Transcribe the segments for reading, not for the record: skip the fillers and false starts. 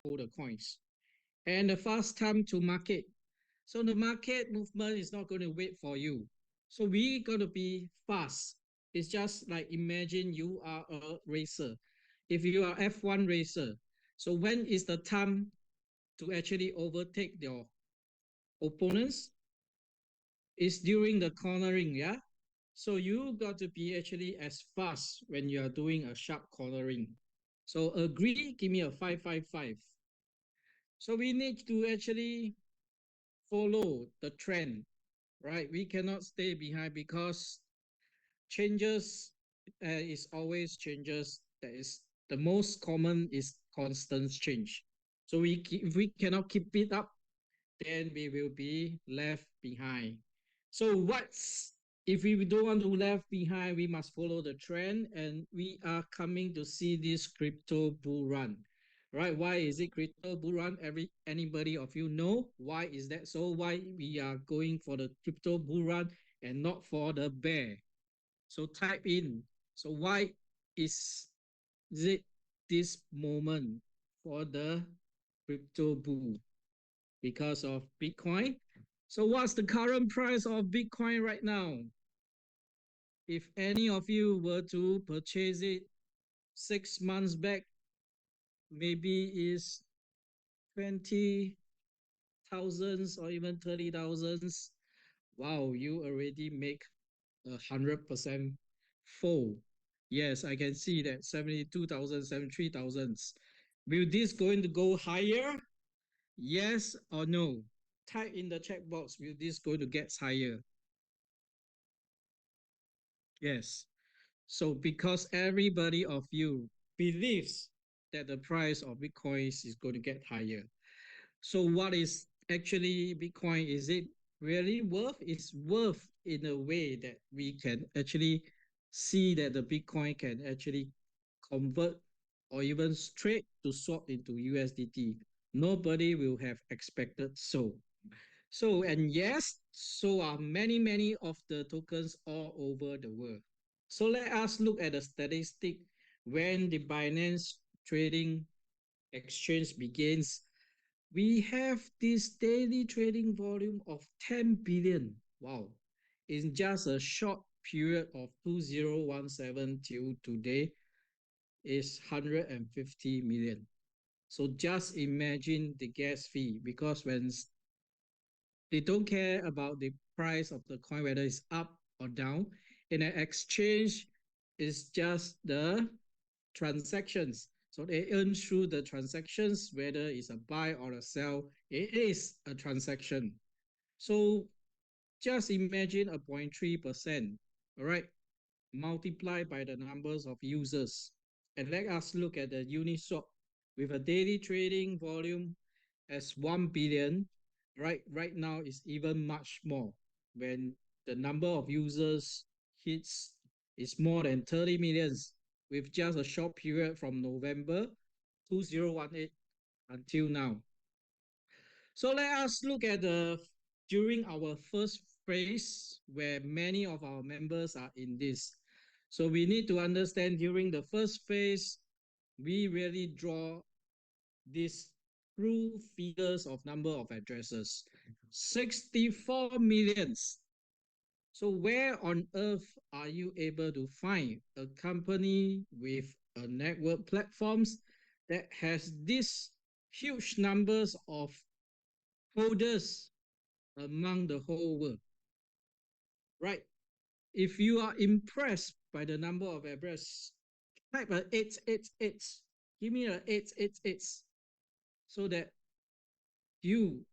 hold the coins. And the fast time to market. So the market movement is not going to wait for you. So we got to be fast. It's just like imagine you are a racer. If you are F1 racer, so when is the time to actually overtake your opponents? Is during the cornering, yeah? So you got to be actually as fast when you are doing a sharp cornering. So agree, give me a 555. So we need to actually follow the trend, right? We cannot stay behind because changes is always changes. That is the most common is constant change. So if we cannot keep it up, then we will be left behind. So what's if we don't want to left behind, we must follow the trend, and we are coming to see this crypto bull run. Right? Why is it crypto bull run? Anybody of you know why is that so? Why we are going for the crypto bull run and not for the bear? So type in. So why is it this moment for the crypto bull? Because of Bitcoin. So what's the current price of Bitcoin right now? If any of you were to purchase it 6 months back, maybe is 20 thousands or even 30 thousands. Wow, you already make 100% full. Yes, I can see that 72,000, 73,000. Will this going to go higher? Yes or no? Type in the chat box. Will this going to get higher? Yes. So because everybody of you believes that the price of Bitcoin is going to get higher. So what is actually Bitcoin? Is it really worth? It's worth in a way that we can actually see that the Bitcoin can actually convert or even straight to swap into USDT. Nobody will have expected so. So, and yes, so are many of the tokens all over the world. So let us look at the statistic when the Binance trading exchange begins. We have this daily trading volume of 10 billion. Wow. In just a short period of 2017 till today is 150 million. So just imagine the gas fee because when they don't care about the price of the coin, whether it's up or down. In an exchange, it's just the transactions. So they earn through the transactions, whether it's a buy or a sell, it is a transaction. So just imagine a 0.3%, all right, multiplied by the numbers of users. And let us look at the Uniswap with a daily trading volume as 1 billion. Right now is even much more when the number of users hits is more than 30 millions with just a short period from November 2018 until now. So let us look at the during our first phase where many of our members are in this. So we need to understand during the first phase, we really draw these true figures of number of addresses 64 millions. So where on earth are you able to find a company with a network platforms that has this huge numbers of holders among the whole world, right? If you are impressed by the number of address, type a 888. Give me a 888 so that you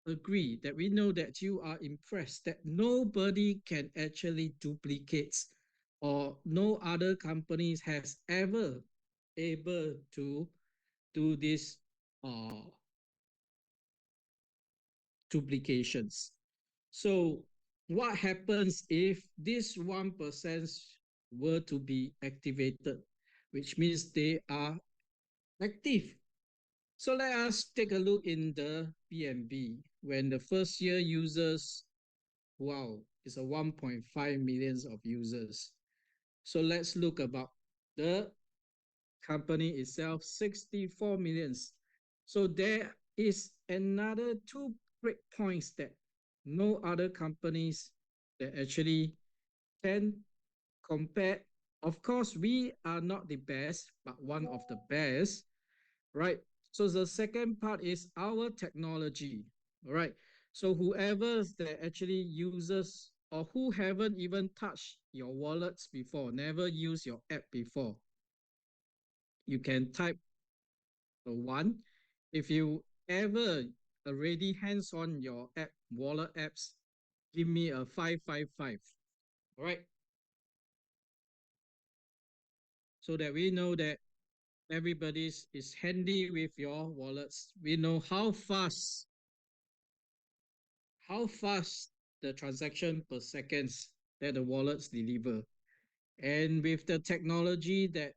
agree that we know that you are impressed that nobody can actually duplicate or no other companies has ever able to do this uh, duplications. So what happens if this 1% were to be activated, which means they are active? So let us take a look in the BNB when the first year users, wow, it's a 1.5 millions of users. So let's look about the company itself, 64 millions. So there is another two great points that no other companies that actually can compare. Of course, we are not the best, but one of the best, right? So the second part is our technology, all right? So whoever that actually uses or who haven't even touched your wallets before, never used your app before, you can type a one. If you ever already hands on your app wallet apps, give me a 555. All right, so that we know that everybody's is handy with your wallets. We know how fast the transaction per seconds that the wallets deliver. And with the technology that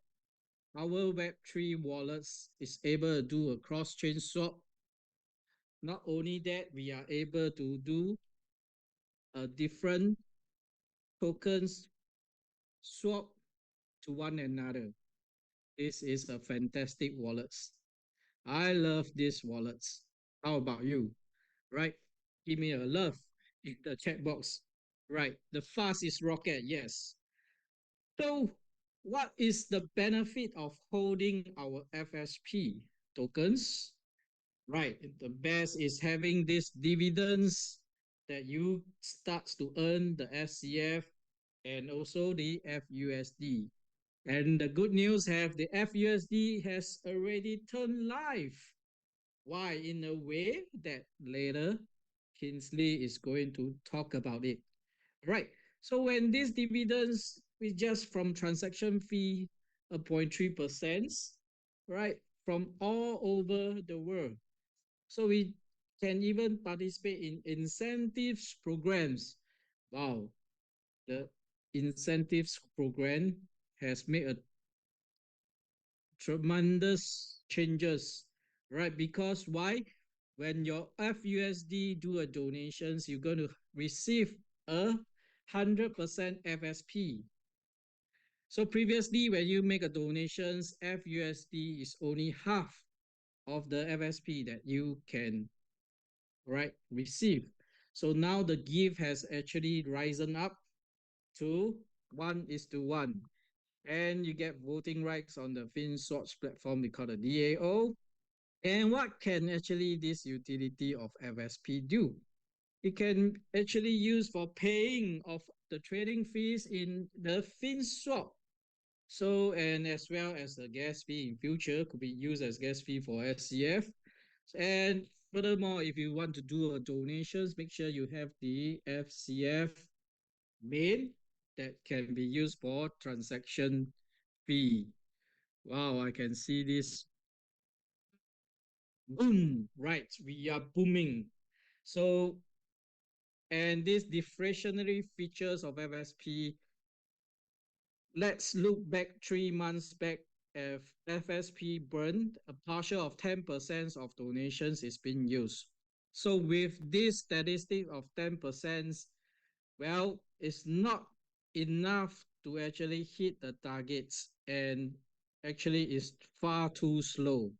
our Web3 wallets is able to do a cross-chain swap, not only that, we are able to do a different tokens swap to one another. This is a fantastic wallet. I love these wallets. How about you? Right? Give me a love in the chat box. Right. The fast is rocket. Yes. So, what is the benefit of holding our FSP tokens? Right. The best is having these dividends that you start to earn the SCF and also the FUSD. And the good news have the FUSD has already turned live. Why? In a way that later Kinsley is going to talk about it. Right. So when these dividends is just from transaction fee 0.3%, right, from all over the world. So we can even participate in incentives programs. Wow, the incentives program has made a tremendous changes, right? Because why? When your FUSD do a donations, you're going to receive a 100% FSP. So previously, when you make a donations, FUSD is only half of the FSP that you can right receive. So now the gift has actually risen up to 1:1. And you get voting rights on the FinSwatch platform we call the DAO. And what can actually this utility of FSP do? It can actually use for paying of the trading fees in the FinSwap. So, and as well as the gas fee in future could be used as gas fee for SCF. And furthermore, if you want to do a donations, make sure you have the FCF main that can be used for transaction fee. Wow, I can see this boom, right? We are booming. So, and these deflationary features of FSP, let's look back 3 months back. If FSP burned, a partial of 10% of donations is being used. So with this statistic of 10%, well, it's not enough to actually hit the targets and actually is far too slow.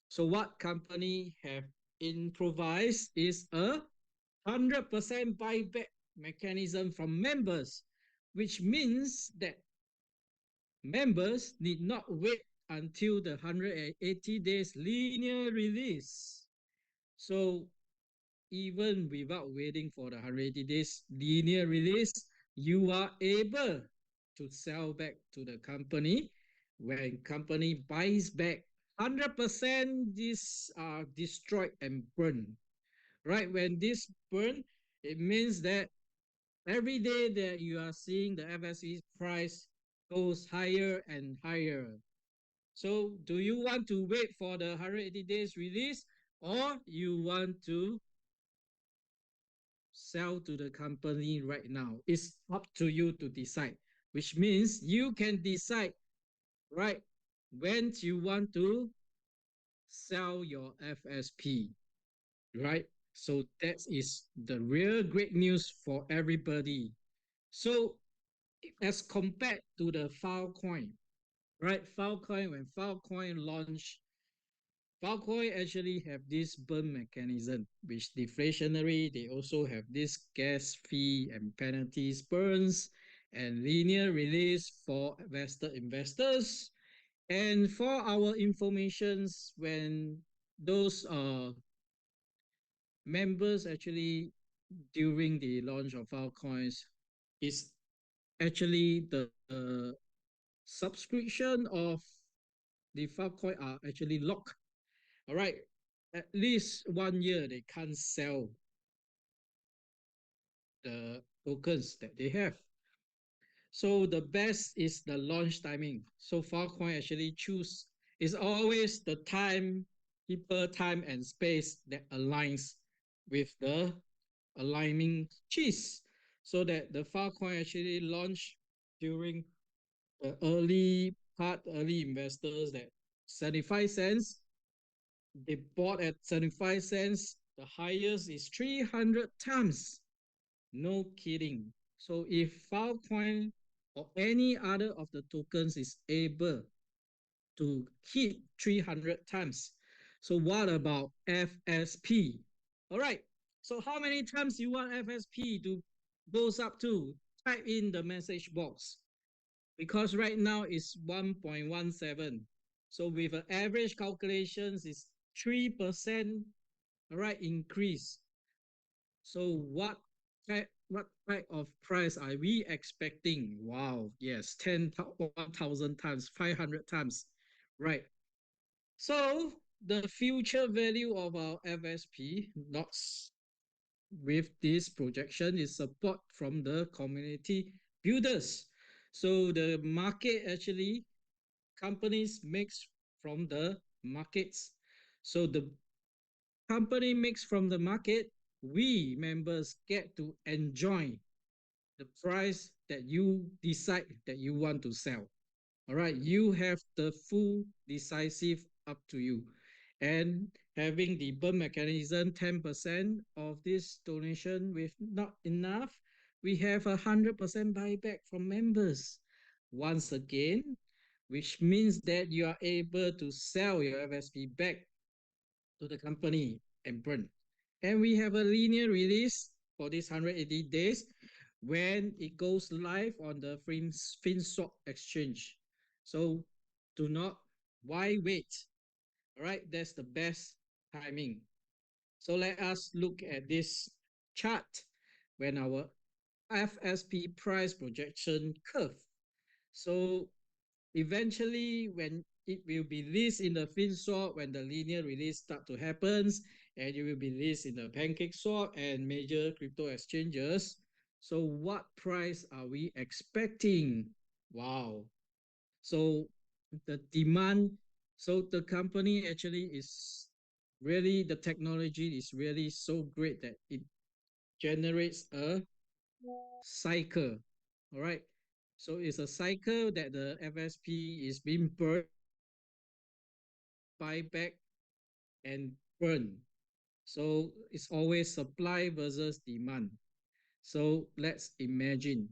So what company have improvised is a 100% buyback mechanism from members, which means that members need not wait until the 180 days linear release. So even without waiting for the 180 days linear release, you are able to sell back to the company. When company buys back 100%, these are destroyed and burned. Right? When this burn, it means that every day that you are seeing the FSE price goes higher and higher. So do you want to wait for the 180 days release or you want to sell to the company right now? It's up to you to decide, which means you can decide, right, when you want to sell your FSP, right? So that is the real great news for everybody. So as compared to the Filecoin, right? Filecoin, when Filecoin launched, Filecoin actually have this burn mechanism, which deflationary. They also have this gas fee and penalties burns and linear release for vested investors. And for our informations, when those members actually during the launch of Filecoins is actually the subscription of the Filecoin are actually locked. All right, at least 1 year they can't sell the tokens that they have. So the best is the launch timing. So Filecoin actually choose is always the time, people, time, and space that aligns with the aligning cheese, so that the Filecoin actually launch during the early part, early investors that 75 cents. They bought at 75 cents. The highest is 300 times. No kidding. So if Filecoin or any other of the tokens is able to hit 300 times, so what about FSP? All right. So how many times you want FSP to goes up to? Type in the message box, because right now it's 1.17. So with an average calculations is 3%, all right, increase. So what type of price are we expecting? Wow, yes, 1,000 times, 500 times, right? So the future value of our FSP, not with this projection, is support from the community builders. So the market actually companies makes from the markets. So the company makes from the market, we members get to enjoy the price that you decide that you want to sell. All right, you have the full decisive up to you. And having the burn mechanism, 10% of this donation with not enough, we have 100% buyback from members. Once again, which means that you are able to sell your FSP back to the company and burn. And we have a linear release for this 180 days when it goes live on the FinSwap exchange. So do not, why wait? All right, that's the best timing. So let us look at this chart when our FSP price projection curve. So eventually, when it will be released in the FinSwap, when the linear release start to happen, and it will be released in the PancakeSwap and major crypto exchanges. So what price are we expecting? Wow. So the demand, so the company actually is really, the technology is really so great that it generates a cycle. All right. So it's a cycle that the FSP is being burned, buy back, and burn. So it's always supply versus demand. So let's imagine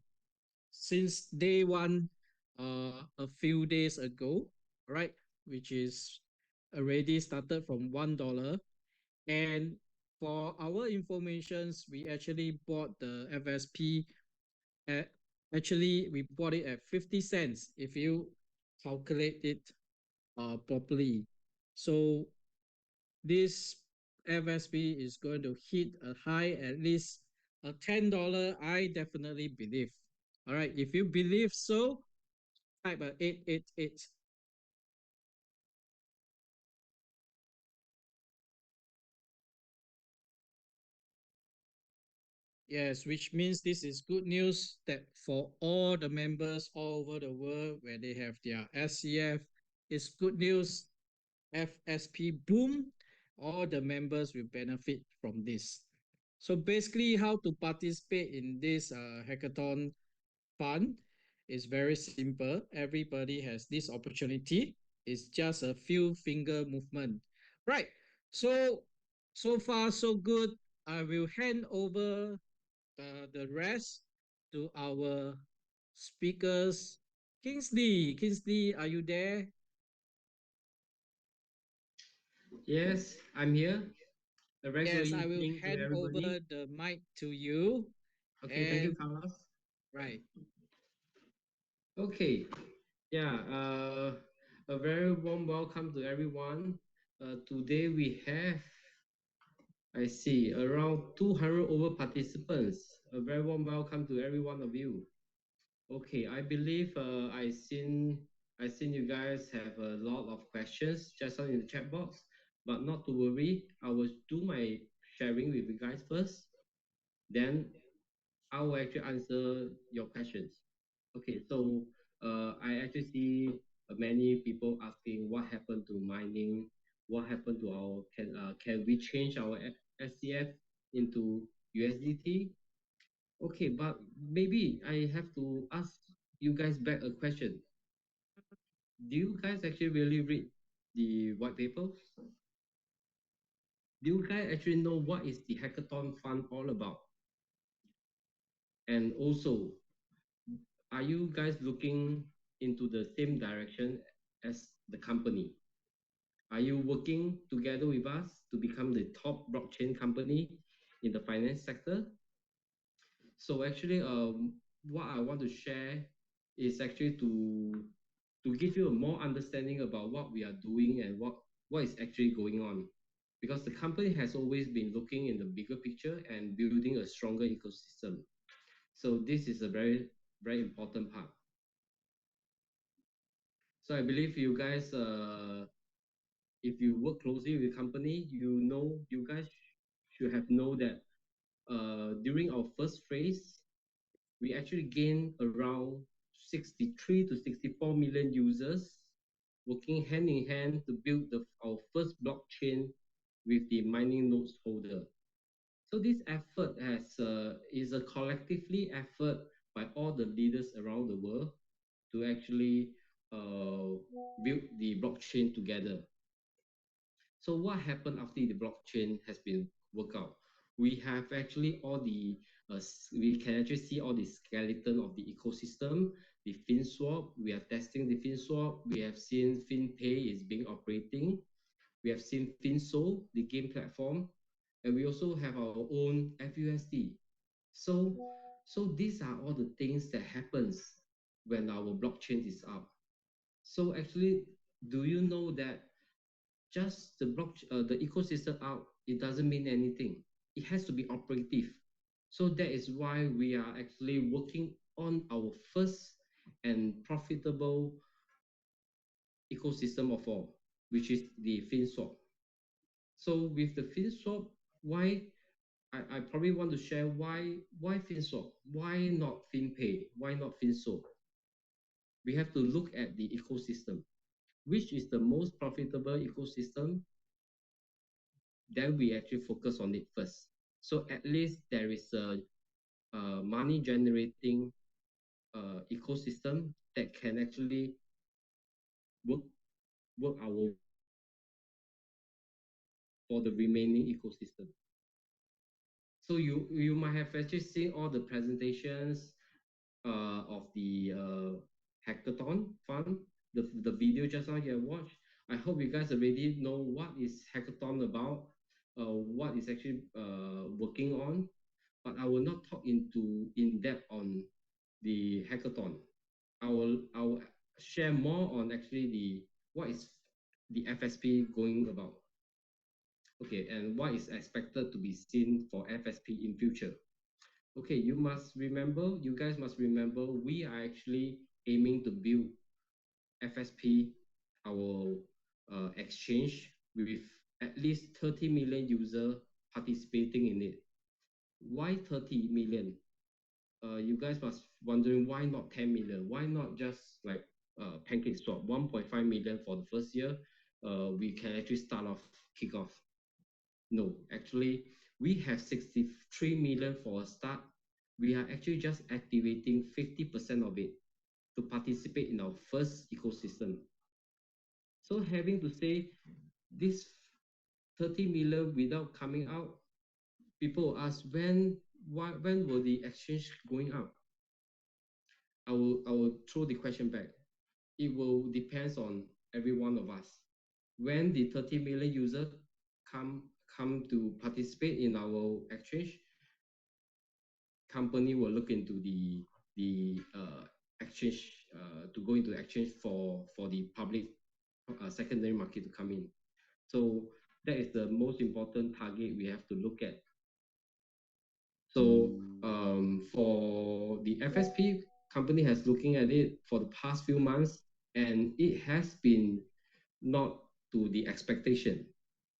since day one, a few days ago, right, which is already started from $1. And for our informations, we actually bought the FSP at, actually we bought it at 50 cents if you calculate it properly. So this FSP is going to hit a high at least a $10. I definitely believe. All right, if you believe so, type a 888. Yes, which means this is good news that for all the members all over the world where they have their SCF, it's good news. FSP boom, all the members will benefit from this. So basically, how to participate in this hackathon fund is very simple. Everybody has this opportunity. It's just a few finger movement. Right. So so far so good. I will hand over the rest to our speakers. Kingsley, are you there? Yes, I'm here. A very good Yes, I will evening to hand over everybody. the mic to you. Okay, thank you, And Carlos. right. Okay, yeah, a very warm welcome to everyone. Today we have, I see, around 200 over participants. A very warm welcome to every one of you. Okay, I believe I seen you guys have a lot of questions just now in the chat box, but not to worry. I will do my sharing with you guys first. Then I will actually answer your questions. Okay, so I actually see many people asking what happened to mining, what happened to our can we change our SCF into USDT? Okay, but maybe I have to ask you guys back a question. Do you guys actually really read the white paper? Do you guys actually know what is the hackathon fund all about? And also, are you guys looking into the same direction as the company? Are you working together with us to become the top blockchain company in the finance sector? So actually, what I want to share is actually to give you a more understanding about what we are doing and what is actually going on. Because the company has always been looking in the bigger picture and building a stronger ecosystem. So this is a very important part. So I believe you guys, if you work closely with the company, you guys should have know that during our first phase, we actually gained around 63 to 64 million users working hand in hand to build our first blockchain with the mining nodes holder. So this effort is a collectively effort by all the leaders around the world to actually uh, build the blockchain together. So what happened after the blockchain has been worked out? We have actually we can actually see all the skeleton of the ecosystem, the FinSwap. We are testing the FinSwap. We have seen FinPay is being operating. We have seen FinSol, the game platform, and we also have our own FUSD. So, so these are all the things that happens when our blockchain is up. So actually, do you know that just the ecosystem out, it doesn't mean anything. It has to be operative. So that is why we are actually working on our first and profitable ecosystem of all, which is the FinSwap. So with the FinSwap, why I probably want to share why FinSwap? Why not FinPay? Why not FinSwap? We have to look at the ecosystem. Which is the most profitable ecosystem? Then we actually focus on it first. So at least there is a money generating ecosystem that can actually work work our for the remaining ecosystem. So you might have actually seen all the presentations of the hackathon fund, the video just now you have watched. I hope you guys already know what is hackathon about, what is actually working on, but I will not talk in depth on the hackathon. I will share more on actually the what is the FSP going about. Okay, and what is expected to be seen for FSP in future. Okay, you guys must remember, we are actually aiming to build FSP, our exchange, with at least 30 million users participating in it. Why 30 million? You guys must wondering why not 10 million? Why not just like pancake swap 1.5 million for the first year? We can actually kick off. No, actually, we have 63 million for a start. We are actually just activating 50% of it to participate in our first ecosystem. So having to say this 30 million without coming out, people ask when will the exchange going out? I will throw the question back. It will depends on every one of us. when the 30 million users come to participate in our exchange, company will look into the exchange to go into the exchange for the public secondary market to come in. So that is the most important target we have to look at. So for the FSP, company has looking at it for the past few months, and it has been not to the expectation.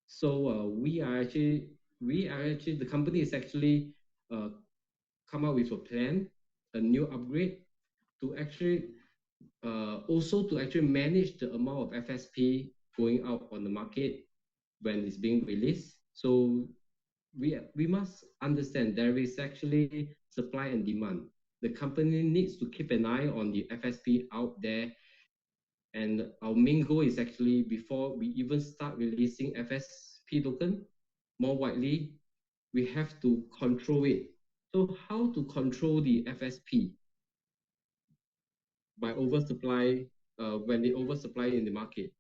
So the company is actually come up with a plan, a new upgrade to actually also to actually manage the amount of FSP going out on the market when it's being released. So we must understand there is actually supply and demand. The company needs to keep an eye on the FSP out there. And our main goal is actually before we even start releasing FSP token more widely, we have to control it. So how to control the FSP? By oversupply, when they oversupply in the market,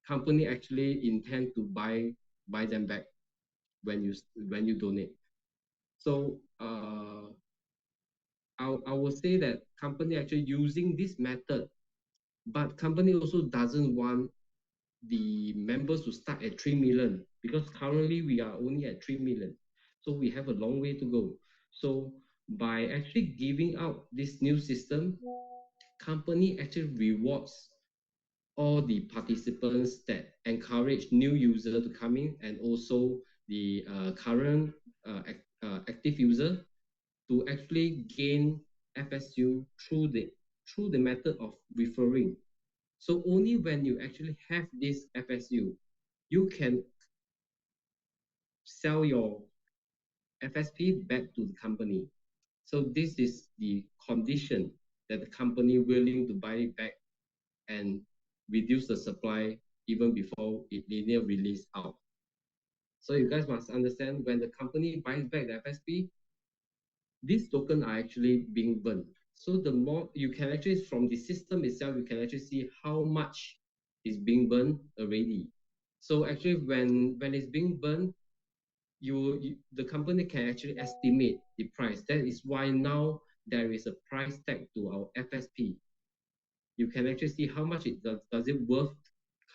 company actually intend to buy them back when you donate. So I will say that company actually using this method, but company also doesn't want the members to start at 3 million because currently we are only at 3 million. So we have a long way to go. So by actually giving out this new system, company actually rewards all the participants that encourage new users to come in and also the current active user to actually gain FSU through the method of referring. So only when you actually have this FSU, you can sell your FSP back to the company. So this is the condition that the company willing to buy it back and reduce the supply even before it linear release out. So you guys must understand when the company buys back the FSP, these tokens are actually being burned. So the more you can actually from the system itself, you can actually see how much is being burned already. So actually when it's being burned, the company can actually estimate the price. That is why now there is a price tag to our FSP. You can actually see how much it does it worth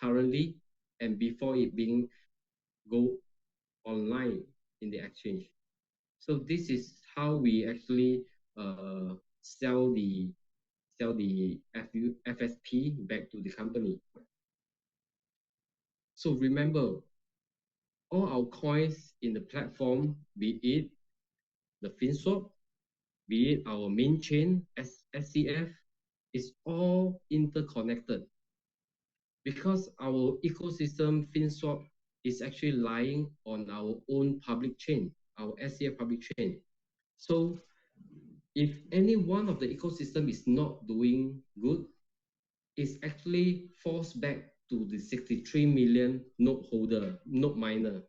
currently and before it being go online in the exchange. So this is how we actually sell the FSP back to the company. So remember, all our coins in the platform, be it the FinSwap, be it our main chain, SCF, is all interconnected because our ecosystem FinSwap is actually lying on our own public chain, our SCF public chain. So if any one of the ecosystem is not doing good, it's actually forced back to the 63 million node holder, node miner.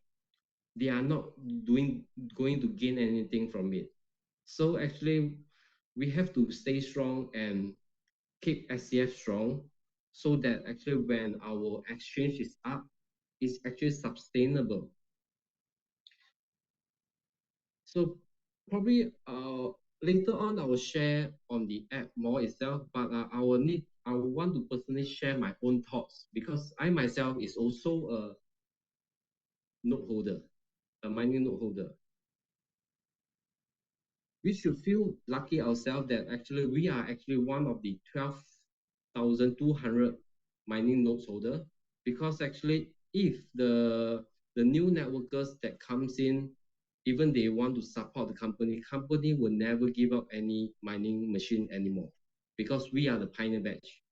They are not going to gain anything from it. So actually, we have to stay strong and keep SCF strong so that actually when our exchange is up, it's actually sustainable. So probably later on I will share on the app more itself, but I will want to personally share my own thoughts because I myself is also a node holder, a mining node holder. We should feel lucky ourselves that actually we are actually one of the 12,200 mining nodes holder because actually if the new networkers that comes in, even they want to support the company will never give up any mining machine anymore because we are the pioneer batch.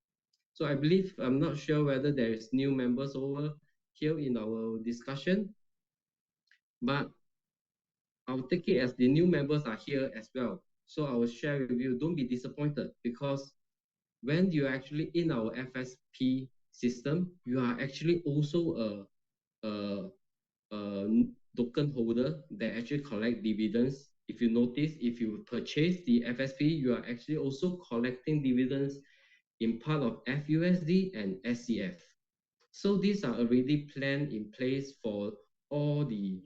So I believe, I'm not sure whether there is new members over here in our discussion, but I'll take it as the new members are here as well. So I will share with you, don't be disappointed because when you're actually in our FSP system, you are actually also a token holder that actually collect dividends. If you notice, if you purchase the FSP, you are actually also collecting dividends in part of FUSD and SCF. So these are already planned in place for all the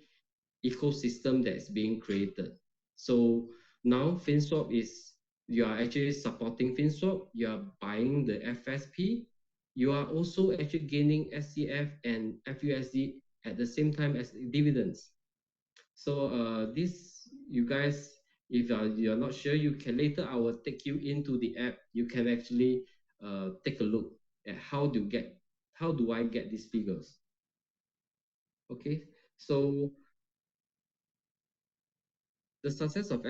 ecosystem that's being created. So now FinSwap is, you are actually supporting FinSwap, you are buying the FSP, you are also actually gaining SCF and FUSD at the same time as dividends. So this, you guys, if you're not sure, you can later, I will take you into the app. You can actually take a look at how do I get these figures. Okay, so the success of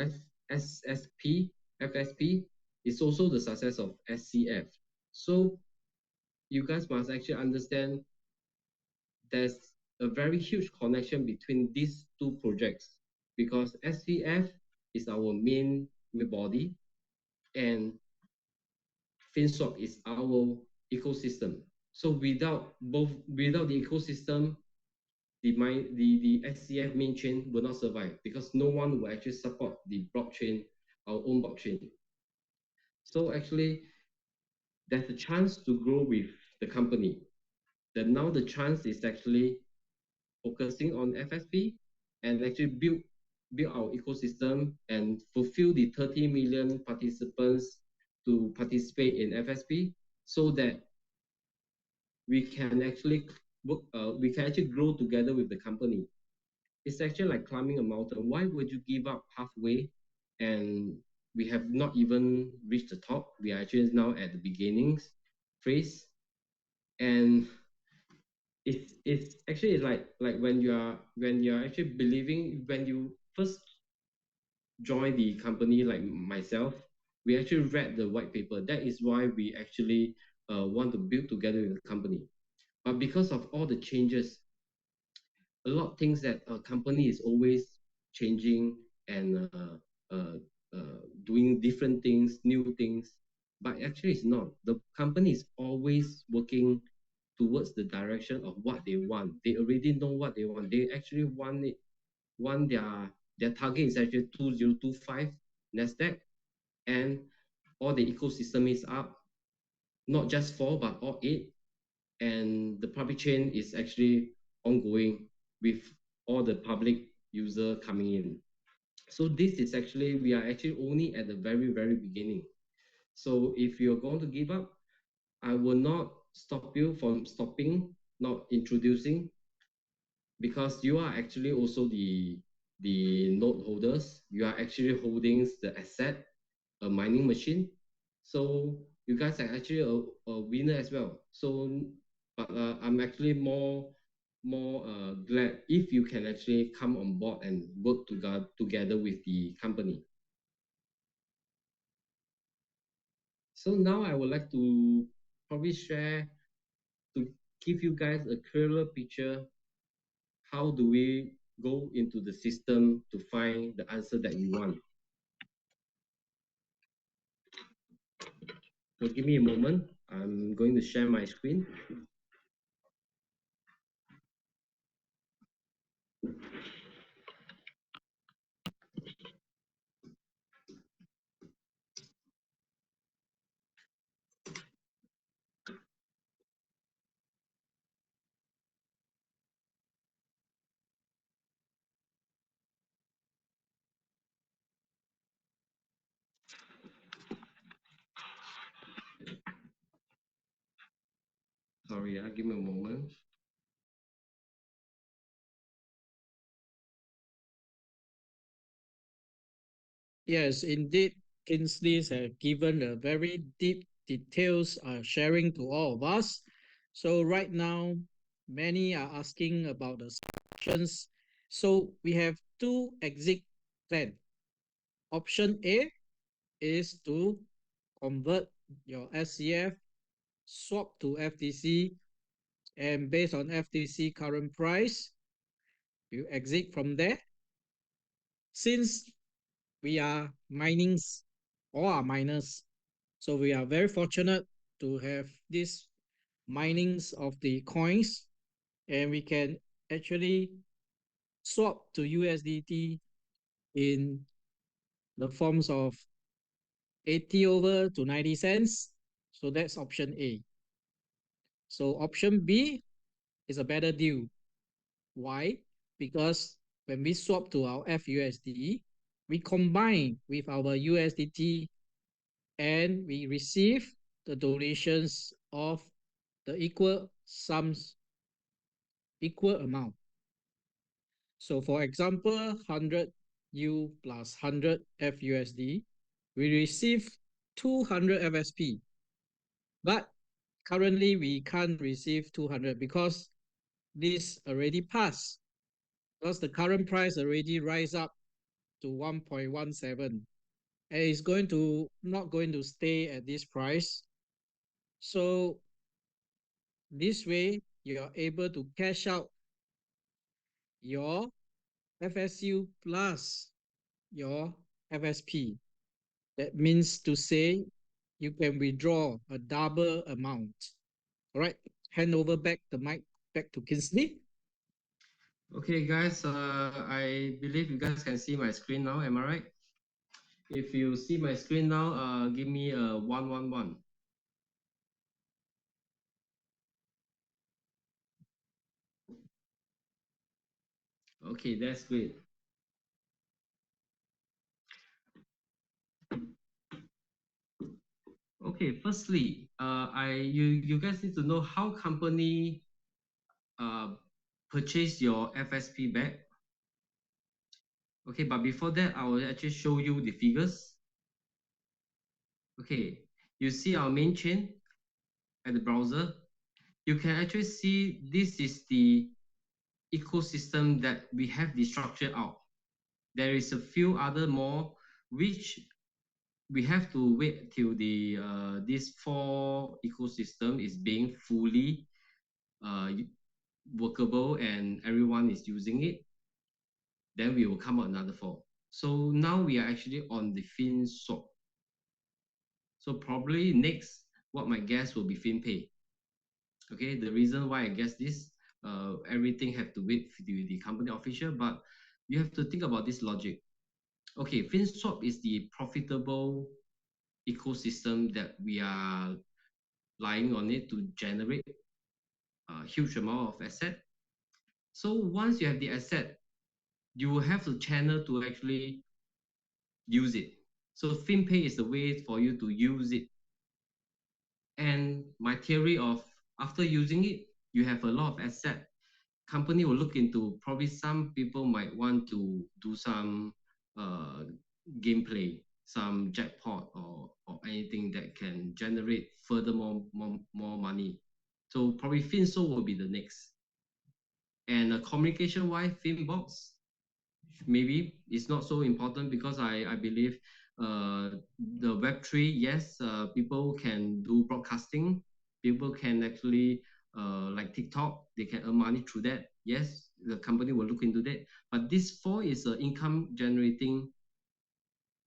SSP, FSP is also the success of SCF. So you guys must actually understand there's a very huge connection between these two projects, because SCF is our main body and FinSwap is our ecosystem. So without the ecosystem, the SCF main chain will not survive, because no one will actually support the blockchain, our own blockchain. So actually, there's a chance to grow with the company. That now the chance is actually focusing on FSP and actually build our ecosystem and fulfill the 30 million participants to participate in FSP, so that we can actually we can actually grow together with the company. It's actually like climbing a mountain. Why would you give up halfway? And we have not even reached the top. We are actually now at the beginnings phase. And it's actually like when you're actually believing, when you first join the company, like myself, we actually read the white paper. That is why we actually want to build together with the company. But because of all the changes, a lot of things that a company is always changing and doing different things, new things. But actually, it's not. The company is always working towards the direction of what they want. They already know what they want. They actually want it. Want their target is actually 2025 Nasdaq, and all the ecosystem is up. Not just four, but all eight, and the public chain is actually ongoing with all the public user coming in. So this is actually, we are actually only at the very beginning. So if you're going to give up, I will not stop you from stopping, not introducing, because you are actually also the node holders. You are actually holding the asset, a mining machine. So you guys are actually a winner as well. So, but I'm actually more glad if you can actually come on board and work together with the company. So now I would like to probably share, to give you guys a clearer picture, how do we go into the system to find the answer that we want. So give me a moment. I'm going to share my screen. Sorry, give me a moment. Yes, indeed, Kingsley have given a very deep details sharing to all of us. So right now, many are asking about the options. So we have two exit plan. Option A is to convert your SCF, swap to FTC, and based on FTC current price, you exit from there. Since we are minings, all are miners, so we are very fortunate to have this minings of the coins, and we can actually swap to USDT in the forms of 80 over to 90 cents. So that's option A. So option B is a better deal. Why? Because when we swap to our FUSD, we combine with our USDT and we receive the donations of the equal sums, equal amount. So for example, 100 U plus 100 FUSD, we receive 200 FSP. But currently we can't receive 200 because this already passed. Because the current price already rise up to 1.17 and it's going to not going to stay at this price. So this way you are able to cash out your FSU plus your FSP. That means to say you can withdraw a double amount. All right, hand over back the mic back to Kinsley. Okay, guys, I believe you guys can see my screen now. Am I right? If you see my screen now, give me a 111. Okay, that's great. Okay, firstly, you guys need to know how company uh purchase your FSP back. Okay, but before that, I will actually show you the figures. Okay, you see our main chain at the browser. You can actually see this is the ecosystem that we have the structure out. There is a few other more which we have to wait till the this four ecosystem is being fully uh, workable and everyone is using it. Then we will come out another four. So now we are actually on the FinSwap. So probably next, what my guess will be FinPay. Okay, the reason why I guess this, everything have to wait for the company official, but you have to think about this logic. Okay, FinSwap is the profitable ecosystem that we are lying on it to generate a huge amount of asset. So once you have the asset, you will have the channel to actually use it. So FinPay is the way for you to use it. And my theory of after using it, you have a lot of asset. Company will look into probably some people might want to do some gameplay, some jackpot or anything that can generate further more money. So probably Finso will be the next. And communication wise, Finbox maybe it's not so important because I believe the Web3, yes, people can do broadcasting, people can actually like TikTok, they can earn money through that. Yes, the company will look into that. But this four is an income generating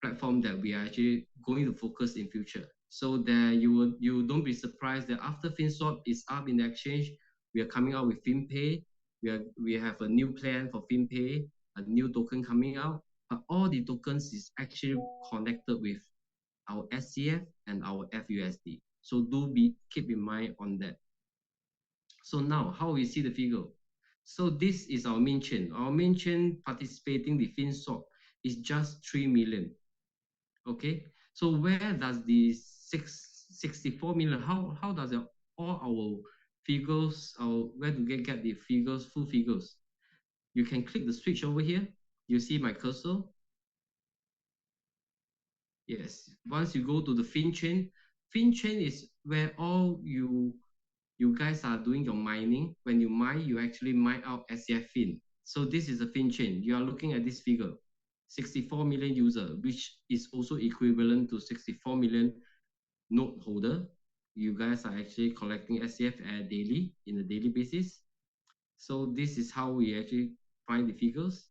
platform that we are actually going to focus in future. So that you don't be surprised that after FinSwap is up in the exchange, we are coming out with FinPay. We have a new plan for FinPay, a new token coming out. But all the tokens is actually connected with our SCF and our FUSD. So do be keep in mind on that. So now how we see the figure. So this is our main chain. Our main chain participating the FinSwap is just 3 million. Okay, so where does the 64 million, how does it, all our figures, where do we get the figures, full figures? You can click the switch over here. You see my cursor. Yes, once you go to the fin chain is where all you guys are doing your mining. When you mine, you actually mine out SCF fin. So this is a fin chain. You are looking at this figure, 64 million user, which is also equivalent to 64 million node holder. You guys are actually collecting SCF daily in a daily basis. So this is how we actually find the figures.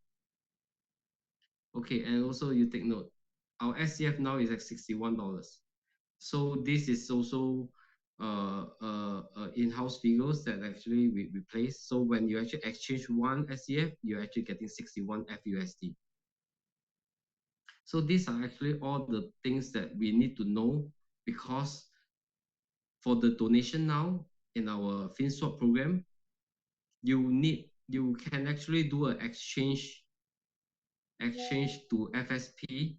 Okay, and also you take note, our SCF now is at $61. So this is also in-house figures that actually we place. So when you actually exchange one SCF, you're actually getting 61 FUSD. So these are actually all the things that we need to know because for the donation now in our FinSwap program, you can actually do an exchange to FSP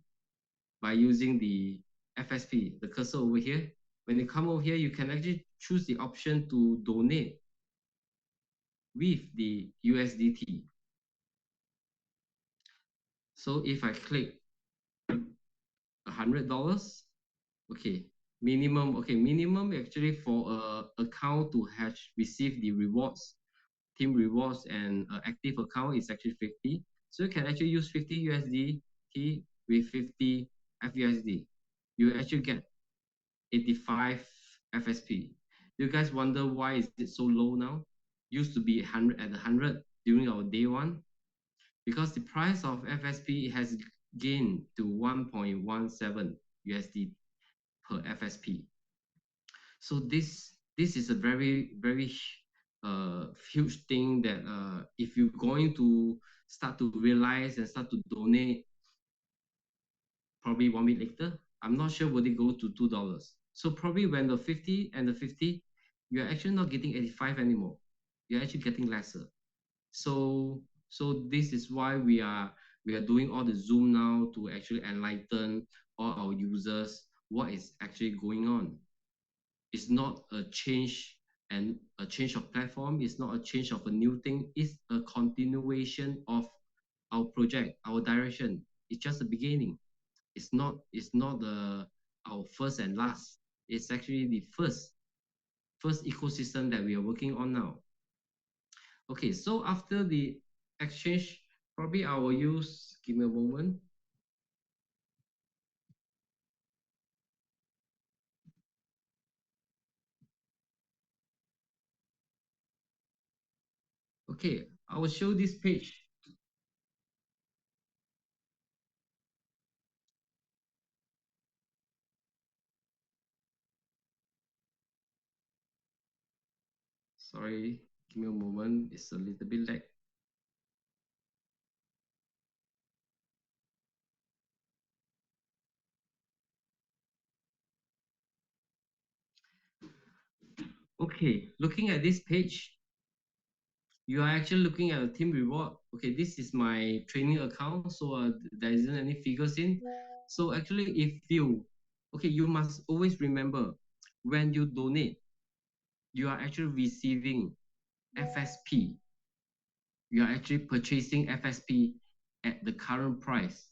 by using the FSP, the cursor over here. When you come over here, you can actually choose the option to donate with the USDT. So if I click $100, okay, minimum actually for a account to have receive the rewards, team rewards and active account is actually 50. So you can actually use 50 USDT with 50 FUSD. You actually get 85 FSP. You guys wonder why is it so low now? Used to be 100 at 100 during our day one because the price of FSP has gained to 1.17 USD per FSP. So this is a very huge thing that if you're going to start to realize and start to donate probably 1 week later, I'm not sure would it go to $2. So probably when the 50 and the 50, you're actually not getting 85 anymore. You're actually getting lesser. So this is why we are doing all the Zoom now to actually enlighten all our users what is actually going on. It's not a change and a change of platform. It's not a change of a new thing. It's a continuation of our project, our direction. It's just the beginning. It's not our first and last. It's actually the first ecosystem that we are working on now. Okay, so after the exchange, probably I will use, give me a moment. Okay, I will show this page. Sorry, give me a moment. It's a little bit lag. Okay, looking at this page, you are actually looking at a team reward. Okay, this is my training account, so there isn't any figures in. So actually, okay, you must always remember when you donate, you are actually receiving FSP. You are actually purchasing FSP at the current price.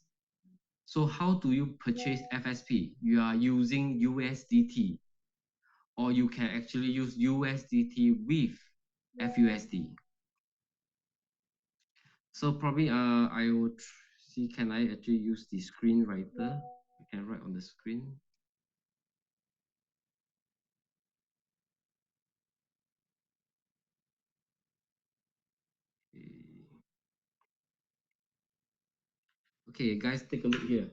So how do you purchase FSP? You are using USDT, or you can actually use USDT with FUSD. So probably I would see, can I actually use the screen writer? I can write on the screen. Okay, okay guys, take a look here.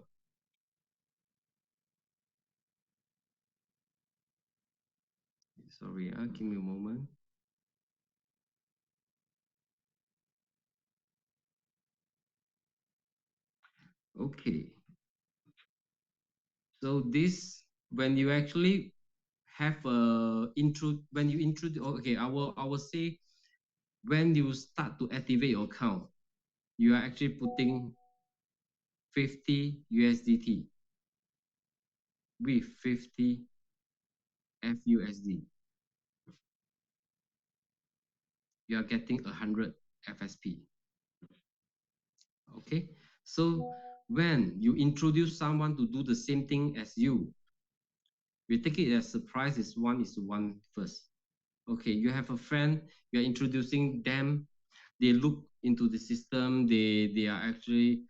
Sorry, give me a moment. Okay, so this, when you actually have a intro, when you introduce, okay, I will say when you start to activate your account, you are actually putting 50 USDT with 50 FUSD. You are getting 100 FSP. Okay, so when you introduce someone to do the same thing as you, we take it as the price is 1:1 first. Okay, you have a friend, you're introducing them, they look into the system, they are actually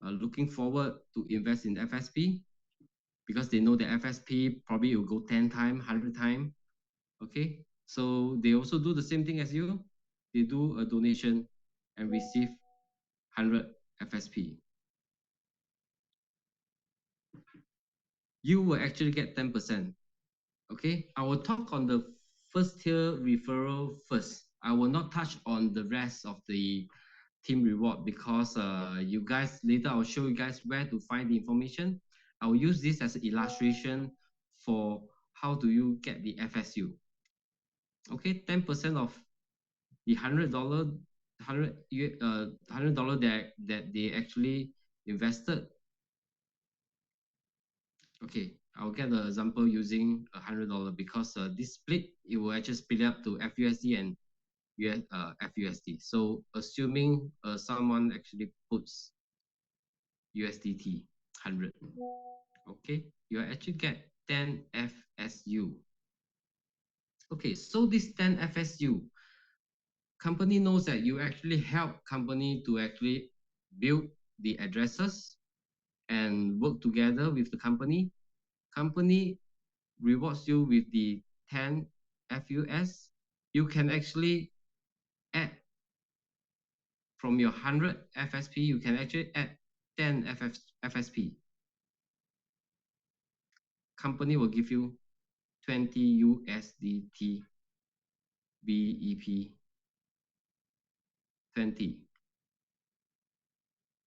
looking forward to invest in FSP because they know the FSP probably will go 10 times, 100 times. Okay, so they also do the same thing as you. They do a donation and receive 100 FSP. You will actually get 10%. Okay, I will talk on the first tier referral first. I will not touch on the rest of the team reward because you guys later I'll show you guys where to find the information. I will use this as an illustration for how do you get the FSU. Okay, 10% of the $100 that they actually invested. Okay, I'll get the example using $100 because this split, it will actually split up to FUSD and FUSD. So assuming someone actually puts USDT 100, okay, you actually get 10 FSU. Okay, so this 10 FSU, company knows that you actually help company to actually build the addresses and work together with the company. Company rewards you with the 10 FUS. You can actually add from your 100 FSP, you can actually add 10 FSP. Company will give you 20 USDT BEP 20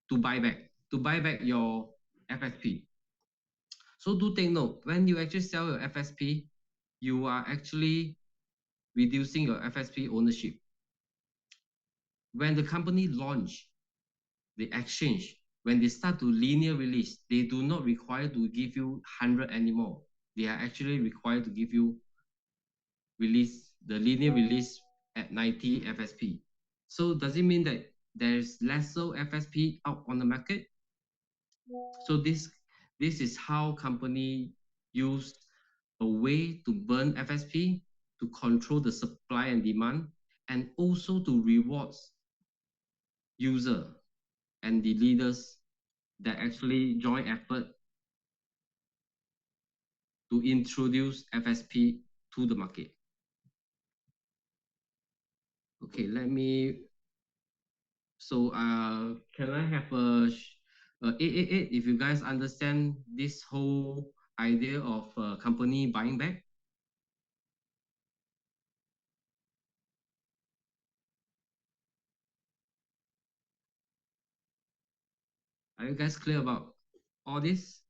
to buy back your FSP. So do take note, when you actually sell your FSP, you are actually reducing your FSP ownership. When the company launch the exchange, when they start to linear release, they do not require to give you 100 anymore. They are actually required to give you the linear release at 90 FSP. So does it mean that there's lesser FSP out on the market? So this is how company use a way to burn FSP to control the supply and demand, and also to reward user and the leaders that actually join effort to introduce FSP to the market. Okay, so can I have a 888 if you guys understand this whole idea of company buying back? Are you guys clear about all this?